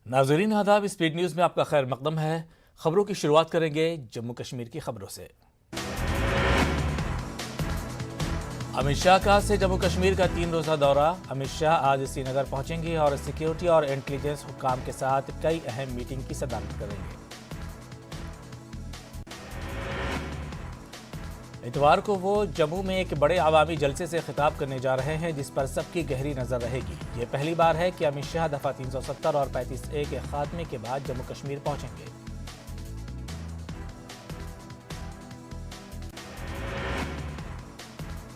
ناظرین آداب، speed news میں آپ کا خیر مقدم ہے۔ خبروں کی شروعات کریں گے جموں کشمیر کی خبروں سے۔ امت شاہ کا سے جموں کشمیر کا 3 روزہ دورہ۔ امت شاہ آج سری نگر پہنچیں گے اور سیکیورٹی اور انٹیلیجنس حکام کے ساتھ کئی اہم میٹنگ کی صدارت کریں گے۔ اتوار کو وہ جموں میں ایک بڑے عوامی جلسے سے خطاب کرنے جا رہے ہیں، جس پر سب کی گہری نظر رہے گی۔ یہ پہلی بار ہے کہ امت شاہ دفعہ 370 اور 35A کے خاتمے کے بعد جموں کشمیر پہنچیں گے۔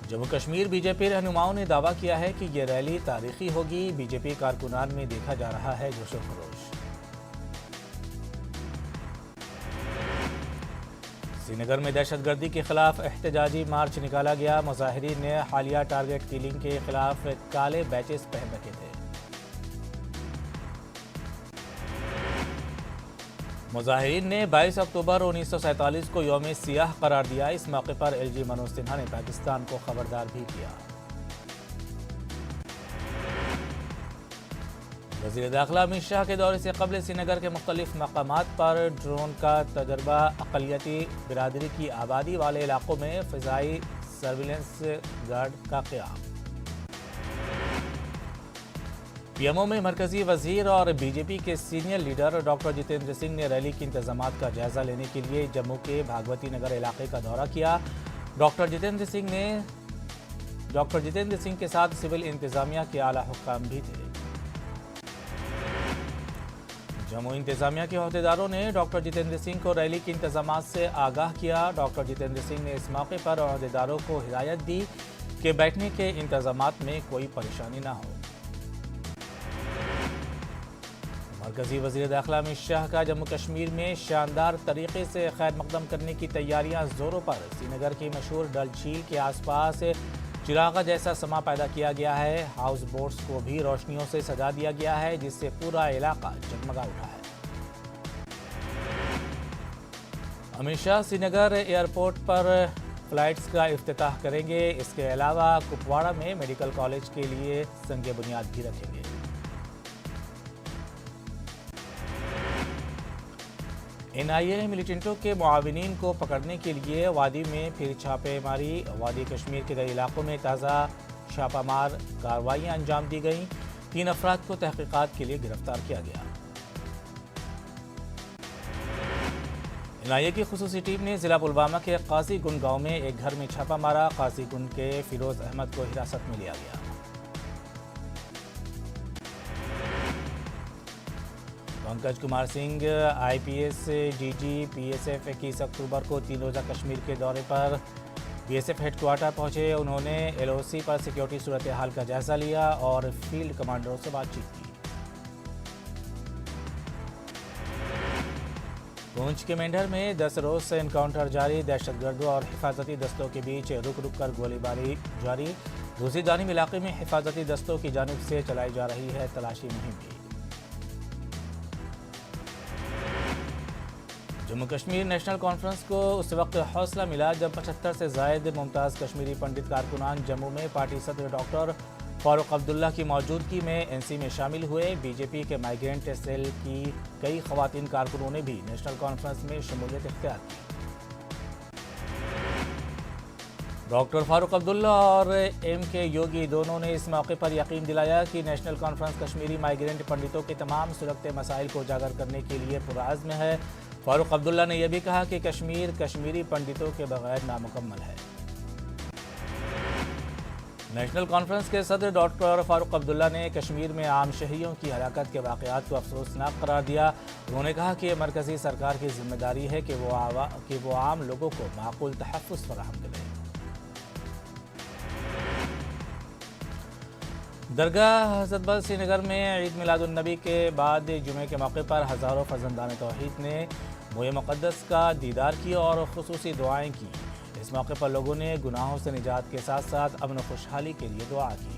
جموں کشمیر بی جے پی رہنماؤں نے دعویٰ کیا ہے کہ یہ ریلی تاریخی ہوگی۔ بی جے پی کارکنان میں دیکھا جا رہا ہے جوش و خروش۔ سری نگر میں دہشت گردی کے خلاف احتجاجی مارچ نکالا گیا۔ مظاہرین نے حالیہ ٹارگٹ کلنگ کے خلاف کالے بیچز پہن رکھے تھے۔ مظاہرین نے 22 اکتوبر 1947 کو یوم سیاہ قرار دیا۔ اس موقع پر ایل جی منوج سنہا نے پاکستان کو خبردار بھی کیا۔ وزیر داخلہ امت شاہ کے دورے سے قبل سری نگر کے مختلف مقامات پر ڈرون کا تجربہ۔ اقلیتی برادری کی آبادی والے علاقوں میں فضائی سرویلنس گارڈ کا قیام۔ پی ایم او میں مرکزی وزیر اور بی جے پی کے senior leader doctor Jitendra Singh نے ریلی کے انتظامات کا جائزہ لینے کے لیے جموں کے بھاگوتی نگر علاقے کا دورہ کیا۔ ڈاکٹر جتیندر سنگھ کے ساتھ سول انتظامیہ کے اعلیٰ حکام بھی تھے۔ جموں انتظامیہ کے عہدیداروں نے ڈاکٹر جتیندر سنگھ کو ریلی کے انتظامات سے آگاہ کیا۔ ڈاکٹر جتیندر سنگھ نے اس موقع پر عہدیداروں کو ہدایت دی کہ بیٹھنے کے انتظامات میں کوئی پریشانی نہ ہو۔ مرکزی وزیر داخلہ امت شاہ کا جموں کشمیر میں شاندار طریقے سے خیر مقدم کرنے کی تیاریاں زوروں پر۔ سری نگر کی مشہور ڈل جھیل کے آس پاس چراغاں جیسا سما پیدا کیا گیا ہے۔ ہاؤس بوٹس کو بھی روشنیوں سے سجا دیا گیا ہے، جس سے پورا علاقہ جگمگا اٹھا ہے۔ امت شاہ سری نگر ایئرپورٹ پر فلائٹس کا افتتاح کریں گے۔ اس کے علاوہ کپواڑہ میں میڈیکل کالج کے لیے سنگ بنیاد بھی رکھیں گے۔ این آئی اے ملیٹنٹوں کے معاونین کو پکڑنے کے لیے وادی میں پھر چھاپے ماری۔ وادی کشمیر کے کئی علاقوں میں تازہ چھاپہ مار کارروائیاں انجام دی گئیں۔ 3 افراد کو تحقیقات کے لیے گرفتار کیا گیا۔ این آئی اے کی خصوصی ٹیم نے ضلع پلوامہ کے قاضی گنڈ گاؤں میں ایک گھر میں چھاپہ مارا۔ قاضی گنڈ کے فیروز احمد کو حراست میں لیا گیا۔ Pankaj Kumar Singh I P S D G P S F 21 اکتوبر کو 3 روزہ کشمیر کے دورے پر B S F head quarter پہنچے۔ انہوں نے ایل او سی پر سیکیورٹی صورتحال کا جائزہ لیا اور فیلڈ کمانڈروں سے بات چیت کی۔ پونچھ کے مینڈھر میں 10 روز سے انکاؤنٹر جاری۔ دہشت گردوں اور حفاظتی دستوں کے بیچ رک رک کر گولی باری جاری۔ روسی دانم علاقے میں حفاظتی دستوں کی جانب سے چلائی جا رہی ہے تلاشی مہم بھی۔ جموں کشمیر نیشنل کانفرنس کو اس وقت حوصلہ ملا جب 75 سے زائد ممتاز کشمیری پنڈت کارکنان جموں میں پارٹی صدر ڈاکٹر فاروق عبداللہ کی موجودگی میں این سی میں شامل ہوئے۔ بی جے پی کے مائیگرنٹ سیل کی کئی خواتین کارکنوں نے بھی نیشنل کانفرنس میں شمولیت اختیار کی۔ ڈاکٹر فاروق عبداللہ اور ایم کے یوگی دونوں نے اس موقع پر یقین دلایا کہ نیشنل کانفرنس کشمیری مائیگرنٹ پنڈتوں کے تمام سلگتے مسائل کو اجاگر کرنے کے لیے پرعزم ہے۔ فاروق عبداللہ نے یہ بھی کہا کہ کشمیر کشمیری پنڈتوں کے بغیر نامکمل ہے۔ نیشنل کانفرنس کے صدر ڈاکٹر فاروق عبداللہ نے کشمیر میں عام شہریوں کی ہلاکت کے واقعات کو افسوسناک قرار دیا۔ انہوں نے کہا کہ یہ مرکزی سرکار کی ذمہ داری ہے کہ وہ عام لوگوں کو معقول تحفظ فراہم کرے۔ درگاہ حضرت بل سری نگر میں عید میلاد النبی کے بعد جمعے کے موقع پر ہزاروں فرزندان توحید نے موئے مقدس کا دیدار کیا اور خصوصی دعائیں کی۔ اس موقع پر لوگوں نے گناہوں سے نجات کے ساتھ ساتھ امن و خوشحالی کے لیے دعا کی۔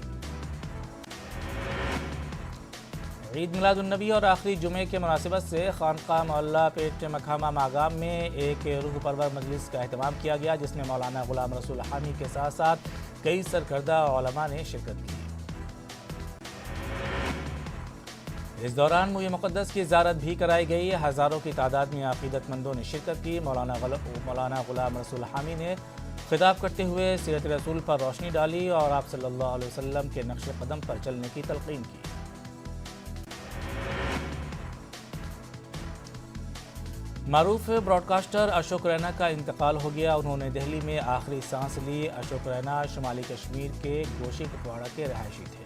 عید میلاد النبی اور آخری جمعے کے مناسبت سے خانقاہ محلہ پیٹ مکھامہ ماگام میں ایک روح پرور مجلس کا اہتمام کیا گیا، جس میں مولانا غلام رسول حامی کے ساتھ ساتھ کئی سرکردہ علماء نے شرکت کی۔ اس دوران موئے مقدس کی زیارت بھی کرائی گئی۔ ہزاروں کی تعداد میں عقیدت مندوں نے شرکت کی۔ مولانا غلام رسول حامی نے خطاب کرتے ہوئے سیرت رسول پر روشنی ڈالی اور آپ صلی اللہ علیہ وسلم کے نقش قدم پر چلنے کی تلقین کی۔ معروف براڈ کاسٹر اشوک رینا کا انتقال ہو گیا۔ انہوں نے دہلی میں آخری سانس لی۔ اشوک رینا شمالی کشمیر کے گوشی کپواڑہ کے رہائشی تھے۔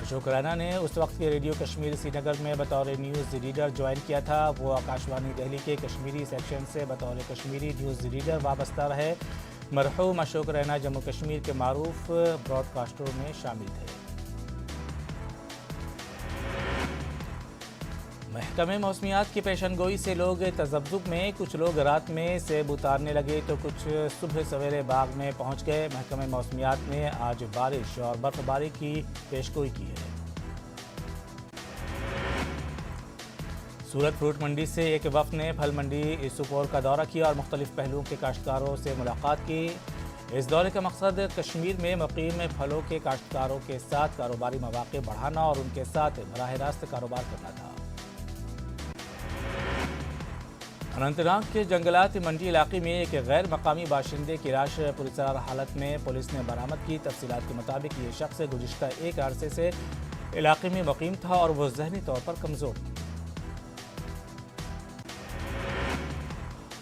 اشوک رینا نے اس وقت کے ریڈیو کشمیر سری نگر میں بطور نیوز ریڈر جوائن کیا تھا۔ وہ آکاشوانی دہلی کے کشمیری سیکشن سے بطور کشمیری نیوز ریڈر وابستہ رہے۔ مرحوم اشوک رینا جموں کشمیر کے معروف براڈ کاسٹروں میں شامل تھے۔ محکمہ موسمیات کی پیشن گوئی سے لوگ تذبذب میں، کچھ لوگ رات میں سیب اتارنے لگے تو کچھ صبح سویرے باغ میں پہنچ گئے۔ محکمہ موسمیات نے آج بارش اور برف باری کی پیشگوئی کی ہے۔ سورت فروٹ منڈی سے ایک وفد نے پھل منڈی سپور کا دورہ کیا اور مختلف پہلوؤں کے کاشتکاروں سے ملاقات کی۔ اس دورے کا مقصد کشمیر میں مقیم پھلوں کے کاشتکاروں کے ساتھ کاروباری مواقع بڑھانا اور ان کے ساتھ براہ راست کاروبار کرنا تھا۔ اننت ناگ کے جنگلات منڈی علاقے میں ایک غیر مقامی باشندے کی لاش پراسرار حالت میں پولیس نے برآمد کی۔ تفصیلات کے مطابق یہ شخص گزشتہ ایک عرصے سے علاقے میں مقیم تھا اور وہ ذہنی طور پر کمزور تھا۔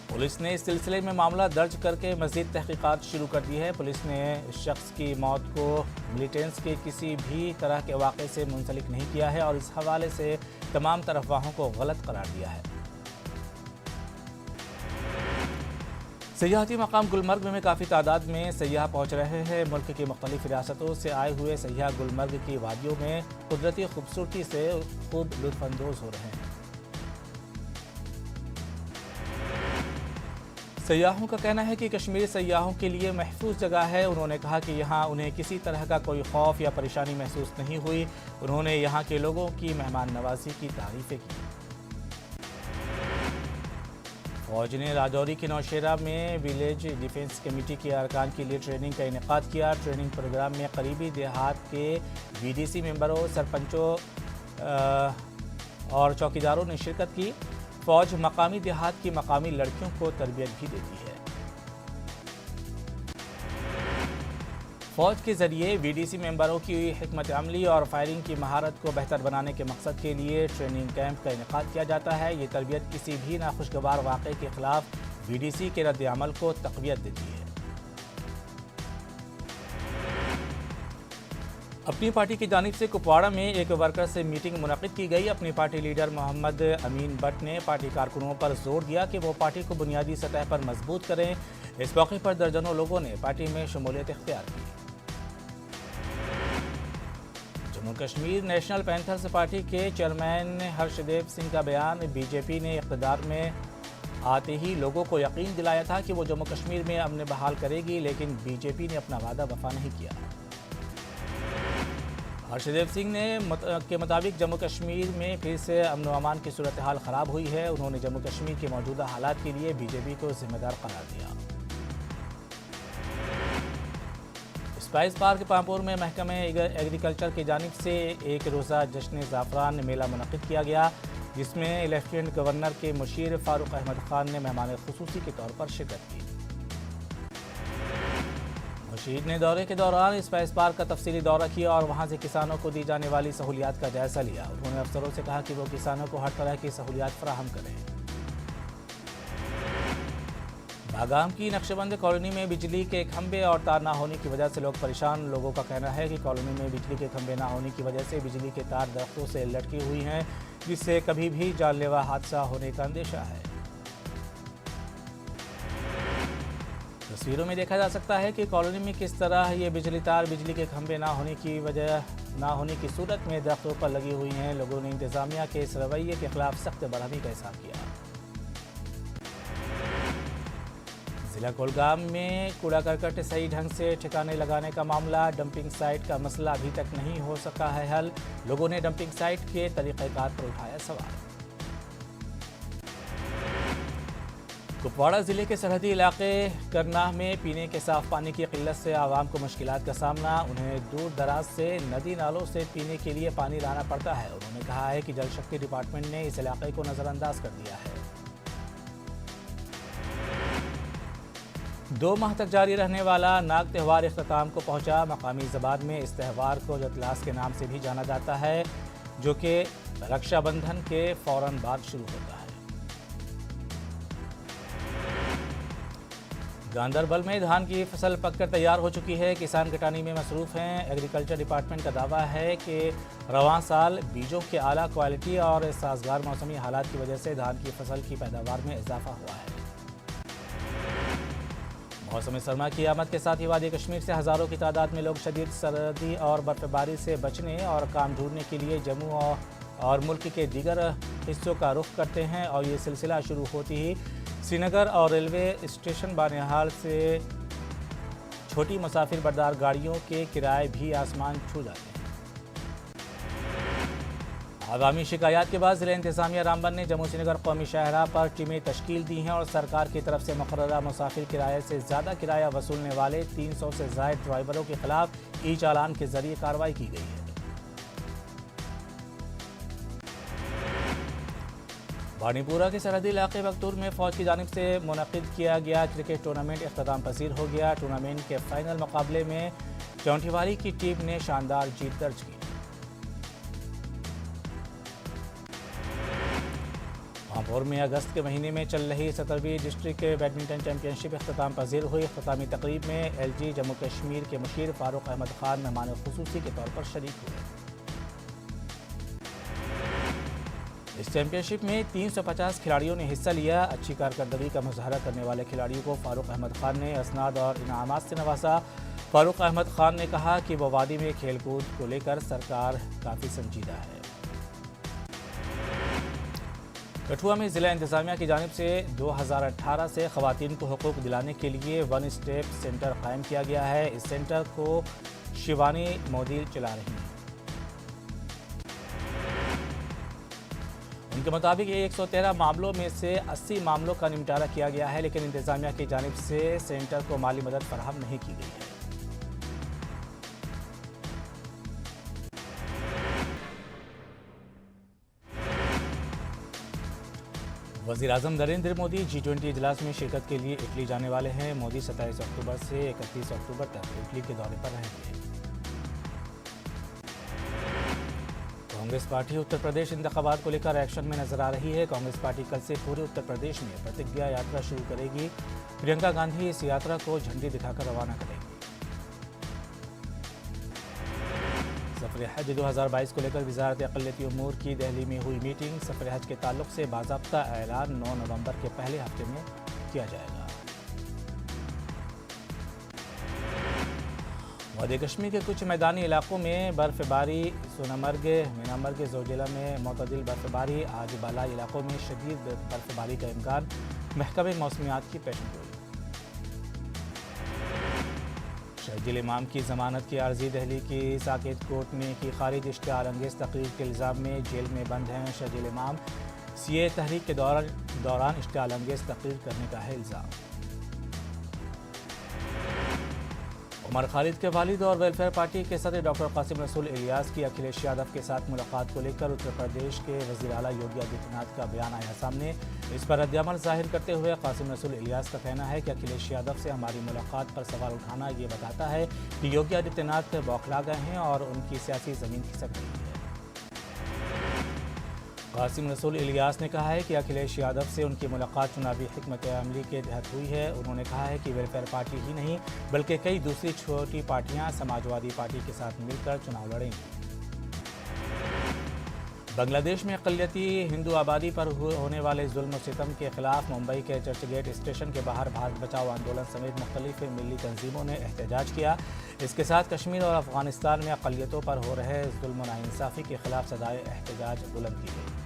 پولیس نے اس سلسلے میں معاملہ درج کر کے مزید تحقیقات شروع کر دی ہے۔ پولیس نے اس شخص کی موت کو ملیٹنٹس کے کسی بھی طرح کے واقعے سے منسلک نہیں کیا ہے اور اس حوالے سے تمام افواہوں کو غلط قرار دیا ہے۔ سیاحتی مقام گلمرگ میں کافی تعداد میں سیاح پہنچ رہے ہیں۔ ملک کی مختلف ریاستوں سے آئے ہوئے سیاح گلمرگ کی وادیوں میں قدرتی خوبصورتی سے خوب لطف اندوز ہو رہے ہیں۔ سیاحوں کا کہنا ہے کہ کشمیر سیاحوں کے لیے محفوظ جگہ ہے۔ انہوں نے کہا کہ یہاں انہیں کسی طرح کا کوئی خوف یا پریشانی محسوس نہیں ہوئی۔ انہوں نے یہاں کے لوگوں کی مہمان نوازی کی تعریفیں کی۔ فوج نے راجوری کے نوشیرہ میں ولیج ڈیفنس کمیٹی کے ارکان کے لیے ٹریننگ کا انعقاد کیا۔ ٹریننگ پروگرام میں قریبی دیہات کے وی ڈی سی ممبروں، سرپنچوں اور چوکیداروں نے شرکت کی۔ فوج مقامی دیہات کی مقامی لڑکیوں کو تربیت بھی دیتی ہے۔ فوج کے ذریعے وی ڈی سی ممبروں کی حکمت عملی اور فائرنگ کی مہارت کو بہتر بنانے کے مقصد کے لیے ٹریننگ کیمپ کا انعقاد کیا جاتا ہے۔ یہ تربیت کسی بھی ناخوشگوار واقعے کے خلاف وی ڈی سی کے رد عمل کو تقویت دیتی ہے۔ اپنی پارٹی کی جانب سے کپواڑہ میں ایک ورکر سے میٹنگ منعقد کی گئی۔ اپنی party leader Muhammad Amin but نے پارٹی کارکنوں پر زور دیا کہ وہ پارٹی کو بنیادی سطح پر مضبوط کریں۔ اس موقع پر درجنوں لوگوں نے پارٹی میں شمولیت اختیار کی۔ Jammu Kashmir national Panthers party کے چیئرمین ہرش دیو سنگھ کا بیان۔ بی جے پی نے اقتدار میں آتے ہی لوگوں کو یقین دلایا تھا کہ وہ جموں کشمیر میں امن بحال کرے گی، لیکن بی جے پی نے اپنا وعدہ وفا نہیں کیا۔ ہرش دیو سنگھ کے مطابق جموں کشمیر میں پھر سے امن و امان کی صورتحال خراب ہوئی ہے۔ انہوں نے جموں کشمیر کے موجودہ حالات کے لیے بی جے پی کو ذمہ دار قرار دیا۔ اسپائس پارک پامپور میں محکمہ ایگریکلچر کی جانب سے ایک روزہ جشن زعفران میلہ منعقد کیا گیا، جس میں لیفٹیننٹ گورنر کے مشیر فاروق احمد خان نے مہمان خصوصی کے طور پر شرکت کی۔ مشیر نے دورے کے دوران اسپائس پارک کا تفصیلی دورہ کیا اور وہاں سے کسانوں کو دی جانے والی سہولیات کا جائزہ لیا۔ انہوں نے افسروں سے کہا کہ وہ کسانوں کو ہر طرح کی سہولیات فراہم کریں۔ باگام کی نقشہ بند کالونی میں بجلی کے کھمبے اور تار نہ ہونے کی وجہ سے لوگ پریشان۔ لوگوں کا کہنا ہے کہ کالونی میں بجلی کے کھمبے نہ ہونے کی وجہ سے بجلی کے تار درختوں سے لٹکی ہوئی ہیں، جس سے کبھی بھی جان لیوا حادثہ ہونے کا اندیشہ ہے۔ تصویروں میں دیکھا جا سکتا ہے کہ کالونی میں کس طرح یہ بجلی تار بجلی کے کھمبے نہ ہونے کی صورت میں درختوں پر لگی ہوئی ہیں۔ لوگوں نے انتظامیہ کے اس رویے کے خلاف سخت برہمی کا اظہار کیا۔ ضلع کولگام میں کوڑا کرکٹ صحیح ڈھنگ سے ٹھکانے لگانے کا معاملہ، ڈمپنگ سائٹ کا مسئلہ ابھی تک نہیں ہو سکا ہے حل۔ لوگوں نے ڈمپنگ سائٹ کے طریقہ کار پر اٹھایا سوال۔ کپواڑہ ضلع کے سرحدی علاقے کرناہ میں پینے کے صاف پانی کی قلت سے عوام کو مشکلات کا سامنا، انہیں دور دراز سے ندی نالوں سے پینے کے لیے پانی لانا پڑتا ہے۔ انہوں نے کہا ہے کہ جل شکتی ڈپارٹمنٹ نے اس علاقے کو نظر انداز کر دیا ہے۔ 2 ماہ تک جاری رہنے والا ناگ تہوار اختتام کو پہنچا۔ مقامی زبان میں اس تہوار کو جتلاس کے نام سے بھی جانا جاتا ہے، جو کہ رکشا بندھن کے فوراً بعد شروع ہوتا ہے۔ گاندربل میں دھان کی فصل پک کر تیار ہو چکی ہے، کسان کٹانی میں مصروف ہیں۔ ایگریکلچر ڈپارٹمنٹ کا دعویٰ ہے کہ رواں سال بیجوں کی اعلیٰ کوالٹی اور سازگار موسمی حالات کی وجہ سے دھان کی فصل کی پیداوار میں اضافہ ہوا ہے۔ موسم سرما کی آمد کے ساتھ ہی وادی کشمیر سے ہزاروں کی تعداد میں لوگ شدید سردی اور برف باری سے بچنے اور کام ڈھونڈنے کے لیے جموں اور ملک کے دیگر حصوں کا رخ کرتے ہیں، اور یہ سلسلہ شروع ہوتی ہی سری نگر اور ریلوے اسٹیشن بانہال سے چھوٹی مسافر بردار گاڑیوں کے کرائے بھی آسمان چھو جاتے ہیں۔ عوامی شکایات کے بعد ضلع انتظامیہ رامبن نے جموں سری نگر قومی شاہراہ پر ٹیمیں تشکیل دی ہیں اور سرکار کی طرف سے مقررہ مسافر کرایے سے زیادہ کرایہ وصولنے والے 300 سے زائد ڈرائیوروں کے خلاف ای چالان کے ذریعے کارروائی کی گئی ہے۔ بانڈی پورہ کے سرحدی علاقے بختور میں فوج کی جانب سے منعقد کیا گیا کرکٹ ٹورنامنٹ اختتام پذیر ہو گیا۔ ٹورنامنٹ کے فائنل مقابلے میں چونٹیواری کی ٹیم نے شاندار جیت درج کی۔ رامپور میں اگست کے مہینے میں چل رہی 17ویں ڈسٹرکٹ بیڈمنٹن چیمپئن شپ اختتام پذیر ہوئی۔ اختتامی تقریب میں ایل جی جموں کشمیر کے مشیر فاروق احمد خان مہمان خصوصی کے طور پر شریک ہوئے۔ اس چیمپئن شپ میں 350 کھلاڑیوں نے حصہ لیا۔ اچھی کارکردگی کا مظاہرہ کرنے والے کھلاڑیوں کو فاروق احمد خان نے اسناد اور انعامات سے نوازا۔ فاروق احمد خان نے کہا کہ وہ وادی میں کھیل کود کو لے کر سرکار کافی سنجیدہ ہے۔ کٹھوعہ میں ضلع انتظامیہ کی جانب سے 2018 سے خواتین کو حقوق دلانے کے لیے ون اسٹیپ سینٹر قائم کیا گیا ہے۔ اس سینٹر کو شیوانی مودی چلا رہی ہیں۔ ان کے مطابق 113 معاملوں میں سے 80 معاملوں کا نمٹارہ کیا گیا ہے، لیکن انتظامیہ کی جانب سے سینٹر کو مالی مدد فراہم نہیں کی گئی ہے۔ وزیر اعظم نریندر مودی G20 اجلاس میں شرکت کے لیے اٹلی جانے والے ہیں۔ مودی 27 اکتوبر سے 31 اکتوبر تک اٹلی کے دورے پر رہیں گے۔ کانگریس پارٹی اتر پردیش انتخابات کو لے کر ایکشن میں نظر آ رہی ہے۔ کانگریس پارٹی کل سے پورے اتر پردیش میں پرتگیہ یاترا شروع کرے گی۔ پرینکا گاندھی اس یاترا کو جھنڈی دکھا کر روانہ کریں گی۔ سفر حج 2022 کو لے کر وزارت اقلیتی امور کی دہلی میں ہوئی میٹنگ۔ سفر حج کے تعلق سے باضابطہ اعلان 9 نومبر کے پہلے ہفتے میں کیا جائے گا۔ وادی کشمیر کے کچھ میدانی علاقوں میں برف باری، سونامرگ، مینامرگ، زوجیلا میں معتدل برف باری، آج بالائی علاقوں میں شدید برف باری کا امکان، محکمہ موسمیات کی پیشن گوئی۔ شہید امام کی ضمانت کی عرضی دہلی کی ساکیت کورٹ میں کی خارج۔ اشتعال انگیز تقریر کے الزام میں جیل میں بند ہیں شہید امام۔ سی اے تحریک کے دوران اشتعال انگیز تقریر کرنے کا ہے الزام۔ عمر خالد کے والد اور ویلفیئر پارٹی کے صدر ڈاکٹر قاسم رسول الیاس کی اکھلیش یادو کے ساتھ ملاقات کو لے کر اتر پردیش کے وزیر اعلیٰ یوگی آدتیہ ناتھ کا بیان آیا سامنے۔ اس پر رد عمل ظاہر کرتے ہوئے قاسم رسول الیاس کا کہنا ہے کہ اکھلیش یادو سے ہماری ملاقات پر سوال اٹھانا یہ بتاتا ہے کہ یوگی آدتیہ ناتھ بوکھلا گئے ہیں اور ان کی سیاسی زمین کھسک رہی ہے۔ قاسم رسول الیاس نے کہا ہے کہ اکھلیش یادو سے ان کی ملاقات چناوی حکمت عملی کے تحت ہوئی ہے۔ انہوں نے کہا ہے کہ ویلفیئر پارٹی ہی نہیں بلکہ کئی دوسری چھوٹی پارٹیاں سماجوادی پارٹی کے ساتھ مل کر چناؤ لڑیں گی۔ بنگلہ دیش میں اقلیتی ہندو آبادی پر ہونے والے ظلم و ستم کے خلاف ممبئی کے چرچ گیٹ اسٹیشن کے باہر بھارت بچاؤ آندولن سمیت مختلف ملی تنظیموں نے احتجاج کیا۔ اس کے ساتھ کشمیر اور افغانستان میں اقلیتوں پر ہو رہے ظلم و ناانصافی کے خلاف صدائے احتجاج بلند کی گئی۔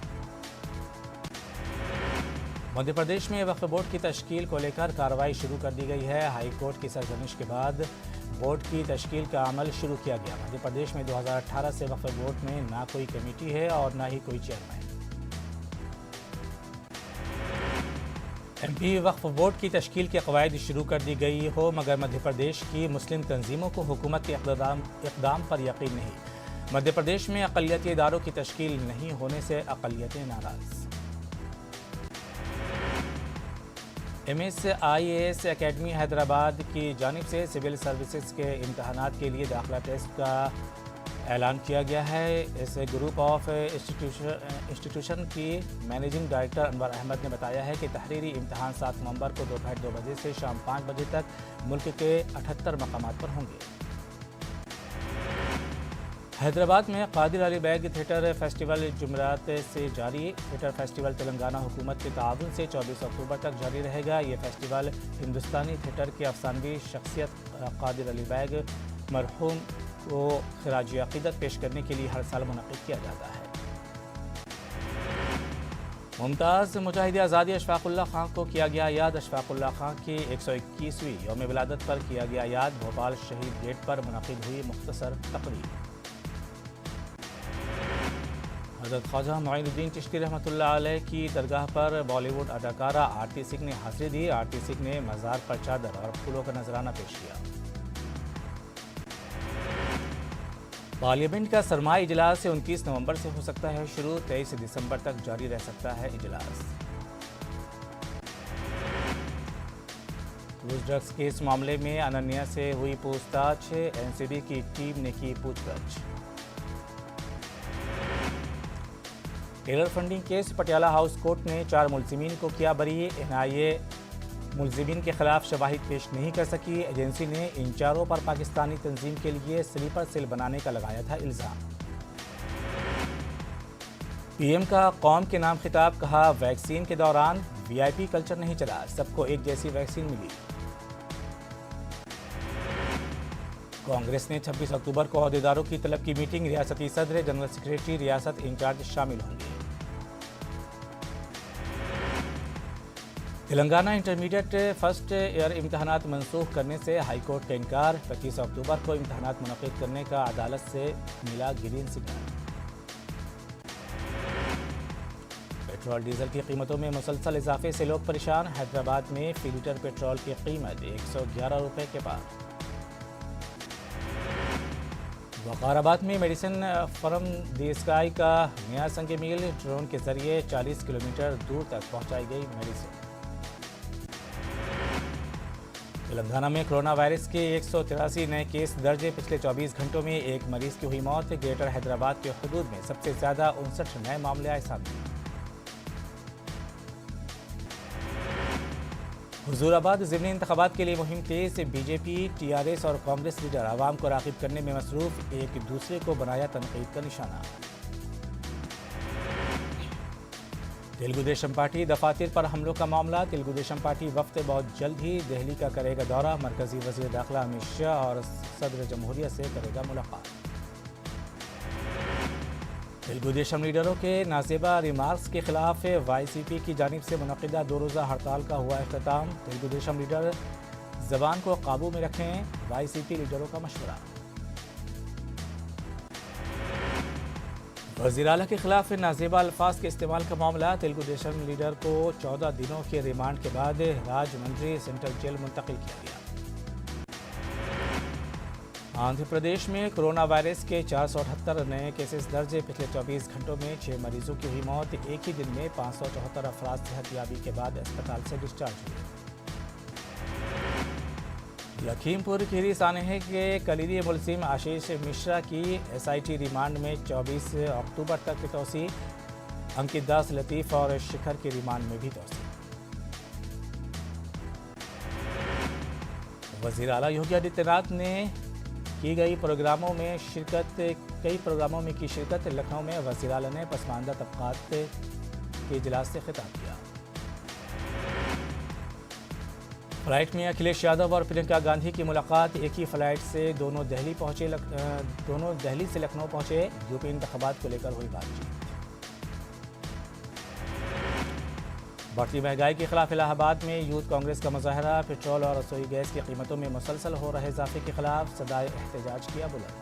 مدھیہ پردیش میں وقف بورڈ کی تشکیل کو لے کر کارروائی شروع کر دی گئی ہے۔ ہائی کورٹ کی سرزنش کے بعد بورڈ کی تشکیل کا عمل شروع کیا گیا۔ مدھیہ پردیش میں 2018 سے وقف بورڈ میں نہ کوئی کمیٹی ہے اور نہ ہی کوئی چیئرمین۔ ایم پی وقف بورڈ کی تشکیل کے قواعد شروع کر دی گئی ہو مگر مدھیہ پردیش کی مسلم تنظیموں کو حکومت کے اقدام پر یقین نہیں۔ مدھیہ پردیش میں اقلیتی اداروں کی تشکیل نہیں ہونے سے اقلیتیں ناراض۔ M S I A S academy Hyderabad کی جانب سے سول سروسز کے امتحانات کے لیے داخلہ ٹیسٹ کا اعلان کیا گیا ہے۔ اس گروپ آف انسٹیٹیوشن کی مینیجنگ ڈائریکٹر انور احمد نے بتایا ہے کہ تحریری امتحان 7 نومبر کو دوپہر 2 بجے سے شام 5 بجے تک ملک کے 78 مقامات پر ہوں گے۔ حیدرآباد میں قادر علی بیگ تھیٹر فیسٹیول جمعرات سے جاری۔ تھیٹر فیسٹیول تلنگانہ حکومت کے تعاون سے 24 اکتوبر تک جاری رہے گا۔ یہ فیسٹیول ہندوستانی تھیٹر کے افسانوی شخصیت قادر علی بیگ مرحوم کو خراج عقیدت پیش کرنے کے لیے ہر سال منعقد کیا جاتا ہے۔ ممتاز مجاہد آزادی اشفاق اللہ خان کو کیا گیا یاد۔ اشفاق اللہ خان کی 121ویں یوم ولادت پر کیا گیا یاد۔ بھوپال شہید گیٹ پر منعقد ہوئی مختصر تقریب۔ حضرت خواجہ معین الدین چشتی رحمۃ اللہ علیہ کی درگاہ پر بالی ووڈ اداکارہ آرتی سنگھ نے حاضری دی۔ آرتی سنگھ نے مزار پر چادر اور پھولوں کا نذرانہ پیش کیا۔ پارلیمنٹ کا سرمائی اجلاس 29 نومبر سے ہو سکتا ہے شروع۔ 23 دسمبر تک جاری رہ سکتا ہے اجلاس۔ کروز ڈرگس کیس معاملے میں اننیا سے ہوئی پوچھ تاچھ۔ این سی بی کی ٹیم نے کی پوچھ گچھ۔ Terror funding case Patiala House Court نے 4 ملزمین کو کیا بری۔ این آئی اے ملزمین کے خلاف شواہد پیش نہیں کر سکی۔ ایجنسی نے ان 4 پر پاکستانی تنظیم کے لیے سلیپر سیل بنانے کا لگایا تھا الزام۔ پی ایم کا قوم کے نام خطاب، کہا ویکسین کے دوران وی آئی پی کلچر نہیں چلا، سب کو ایک جیسی ویکسین ملی۔ کانگریس نے 26 اکتوبر کو عہدیداروں کی طلب کی میٹنگ، ریاستی صدر، جنرل سیکریٹری، ریاست انچارج شامل ہوں گے۔ تلنگانہ انٹرمیڈیٹ فرسٹ ایئر امتحانات منسوخ کرنے سے ہائی کورٹ کا انکار۔ 25 اکتوبر کو امتحانات منعقد کرنے کا عدالت سے ملا گرین سگنل۔ پیٹرول ڈیزل کی قیمتوں میں مسلسل اضافے سے لوگ پریشان۔ حیدرآباد میں فی لیٹر پیٹرول کی قیمت 111 روپے کے پار۔ وقار آباد میں میڈیسن فرم دی اسکائی کا نیا سنگ میل، ڈرون کے ذریعے 40 کلومیٹر دور تک پہنچائی گئی میڈیسن۔ تلنگانہ میں کرونا وائرس کے 183 نئے کیس درج۔ پچھلے 24 گھنٹوں میں ایک مریض کی ہوئی موت۔ گریٹر حیدرآباد کے حدود میں سب سے زیادہ 59 نئے معاملے آئے سامنے۔ حضور آباد ضمنی انتخابات کے لیے مہم تیز۔ بی جے پی، ٹی آر ایس اور کانگریس لیڈر عوام کو راغب کرنے میں مصروف، ایک دوسرے کو بنایا تنقید کا نشانہ۔ تلگو دیشم پارٹی دفاتر پر حملوں کا معاملہ۔ تلگو دیشم پارٹی وفد بہت جلد ہی دہلی کا کرے گا دورہ۔ مرکزی وزیر داخلہ امت شاہ اور صدر جمہوریہ سے کرے گا ملاقات۔ تلگو دیشم لیڈروں کے نازیبا ریمارکس کے خلاف وائی سی پی کی جانب سے منعقدہ 2 روزہ ہڑتال کا ہوا اختتام۔ تلگو دیشم لیڈر زبان کو قابو میں رکھیں، وائی سی پی لیڈروں کا مشورہ۔ وزیر اعلیٰ کے خلاف نازیبا الفاظ کے استعمال کا معاملہ۔ تلگو دیشم لیڈر کو 14 دنوں کے ریمانڈ کے بعد راج منڈری سینٹرل جیل منتقل کیا گیا۔ آندھرا پردیش میں کرونا وائرس کے 478 نئے کیسز درج۔ پچھلے 24 گھنٹوں میں 6 مریضوں کی ہوئی موت۔ ایک ہی دن میں 574 افراد صحت یابی کے بعد اسپتال سے ڈسچارج ہوئے۔ لکھیم پور کھیری سانحے کے کلیدی ملزم آشیش مشرا کی ایس آئی ٹی ریمانڈ میں 24 اکتوبر تک کی توسیع۔ انکت داس، لطیف اور شکھر کی ریمانڈ میں بھی توسیع۔ وزیر اعلیٰ یوگی آدتیہ ناتھ نے کئی پروگراموں میں کی شرکت۔ لکھنؤ میں وزیر اعلیٰ نے پسماندہ طبقات کے اجلاس سے خطاب کیا۔ فلائٹ میں اکھلیش یادو اور پرینکا گاندھی کی ملاقات۔ ایک ہی فلائٹ سے دونوں دہلی سے لکھنؤ پہنچے۔ یو پی انتخابات کو لے کر ہوئی بات چیت۔ بڑھتی مہنگائی کے خلاف الہ آباد میں یوتھ کانگریس کا مظاہرہ۔ پیٹرول اور رسوئی گیس کی قیمتوں میں مسلسل ہو رہے اضافے کے خلاف صدائے احتجاج کیا بلند۔